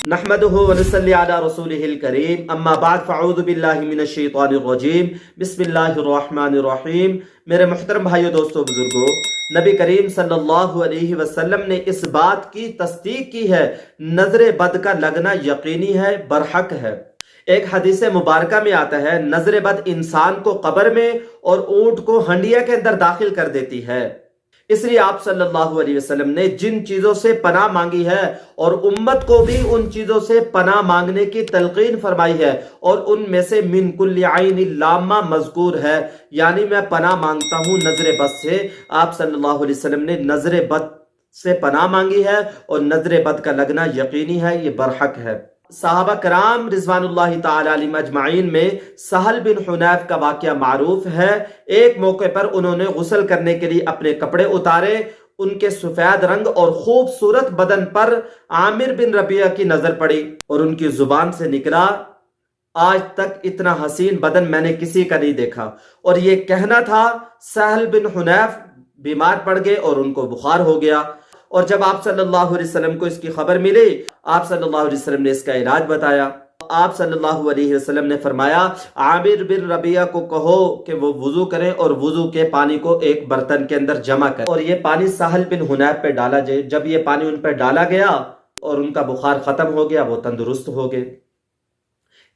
नहमदुहु व नसल्ली अला रसूलिहिल करीम अम्मा बाद फ़अऊज़ु बिल्लाहि मिनश शैतानिर रजीम बिस्मिल्लाहिर रहमानिर रहीम। मेरे मुहतरम भाइयों, दोस्तों, बुजुर्गों, नबी करीम सल्लल्लाहु अलैहि वसल्लम ने इस बात की तस्दीक की है, नजर बद का लगना यकीनी है, बरहक है। एक हदीस मुबारका में आता है, नजर बद इंसान को कब्र में और ऊंट को हंडिया के अंदर दाखिल कर देती है। इसलिए आप सल्लल्लाहु अलैहि वसल्लम ने जिन चीजों से पनाह मांगी है और उम्मत को भी उन चीजों से पनाह मांगने की तलकीन फरमाई है, और उनमें से मिन कुल्ली आइन लामा मज़कूर है, यानी मैं पनाह मांगता हूं नजर बद से। आप सल्लल्लाहु अलैहि वसल्लम ने नजर बद से पनाह मांगी है और नजर बद का लगना यकीनी है, ये बरहक है। सहाबा कराम रिजवानुल्लाहि ताला अलैहिम अजमाइन में सहल बिन हुनैफ का वाकया मारूफ है। एक मौके पर उन्होंने गुस्ल करने के लिए अपने कपड़े उतारे, उनके सफेद रंग और खूबसूरत बदन पर आमिर बिन रबिया की नजर पड़ी और उनकी जुबान से निकला, आज तक इतना हसीन बदन मैंने किसी का नहीं देखा। और ये कहना था, सहल बिन हुनैफ बीमार पड़ गए और उनको बुखार हो गया। और जब आप सल्लल्लाहु अलैहि वसल्लम को इसकी खबर मिली, आप सल्लल्लाहु अलैहि वसल्लम ने इसका इलाज बताया। आप सल्लल्लाहु अलैहि वसल्लम ने फरमाया, आमिर बिन रबिया को कहो कि वो वुजू करें और वुजू के पानी को एक बर्तन के अंदर जमा करें और ये पानी सहल बिन हुनैफ पे डाला जाए। जब ये पानी उन पर डाला गया और उनका बुखार खत्म हो गया, वो तंदुरुस्त हो गए।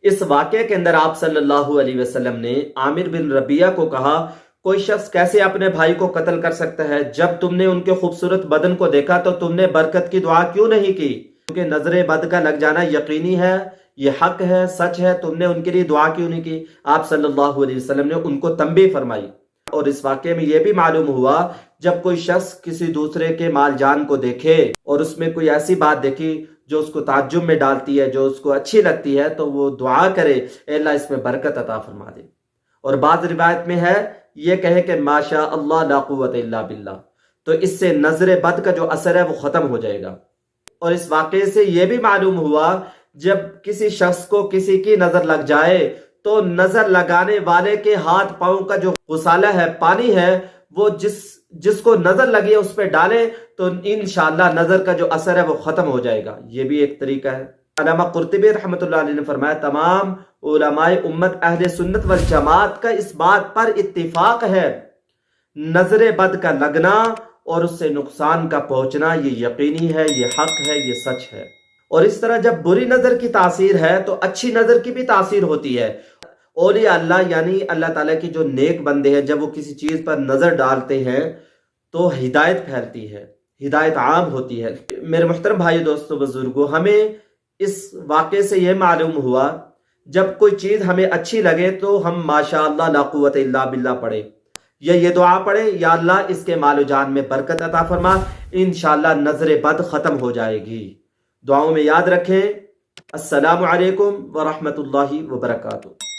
इस वाक़े के अंदर आप सल्लल्लाहु अलैहि वसल्लम ने आमिर बिन रबिया को कहा, कोई शख्स कैसे अपने भाई को कत्ल कर सकता है? जब तुमने उनके खूबसूरत बदन को देखा तो तुमने बरकत की दुआ क्यों नहीं की? क्योंकि नजर बद का लग जाना यकीनी है, ये हक है, सच है, तुमने उनके लिए दुआ क्यों नहीं की? आप सल्लल्लाहु अलैहि वसल्लम ने उनको तंबीह फरमाई। और इस वाक़े में यह भी मालूम हुआ, जब कोई शख्स किसी दूसरे के माल जान को देखे और उसमें कोई ऐसी बात देखी जो उसको ताज्जुब में डालती है, जो उसको अच्छी लगती है, तो वो दुआ करे, अल्लाह इसमें बरकत अता फरमा दे। और बाज़ रिवायत में है, ये कहे कि माशा अल्लाह ला कुव्वत इल्ला बिल्लाह, तो इससे नजर बद का जो असर है वो खत्म हो जाएगा। और इस वाक़े से यह भी मालूम हुआ, जब किसी शख्स को किसी की नजर लग जाए तो नजर लगाने वाले के हाथ पांव का जो गुसाला है, पानी है, वो जिसको नजर लगी है उस पर डाले तो इंशाअल्लाह नजर का जो असर है वो खत्म हो जाएगा। ये भी एक तरीका है। अल्लामा कुर्तुबी रहमतुल्लाह अलैह ने फरमाया, तमाम उलमाए उम्मत अहले सुन्नत वल जमात का इस बात पर इत्तिफाक है, नजर बद का लगना और उससे नुकसान का पहुंचना ये यकीनी है, ये हक है, ये सच है। और इस तरह जब बुरी नजर की तासीर है तो अच्छी नजर की भी तासीर होती है। औलिया अल्लाह यानी अल्लाह ताला की जो नेक बंदे हैं, जब वो किसी चीज पर नजर डालते हैं तो हिदायत फैलती है, हिदायत आम होती है। मेरे मुहतरम भाई, दोस्तों, बुजुर्गों, हमें इस वाक़े से यह मालूम हुआ, जब कोई चीज हमें अच्छी लगे तो हम माशा अल्लाह ला कुव्वत इल्ला बिल्लाह पढ़े, या ये दुआ पढ़े, या अल्लाह इसके मालो जान में बरकत अता फरमा, इंशाअल्लाह नजर बद खत्म हो जाएगी। दुआओं में याद रखें। अस्सलामु अलैकुम व रहमतुल्लाहि व बरकातुहू।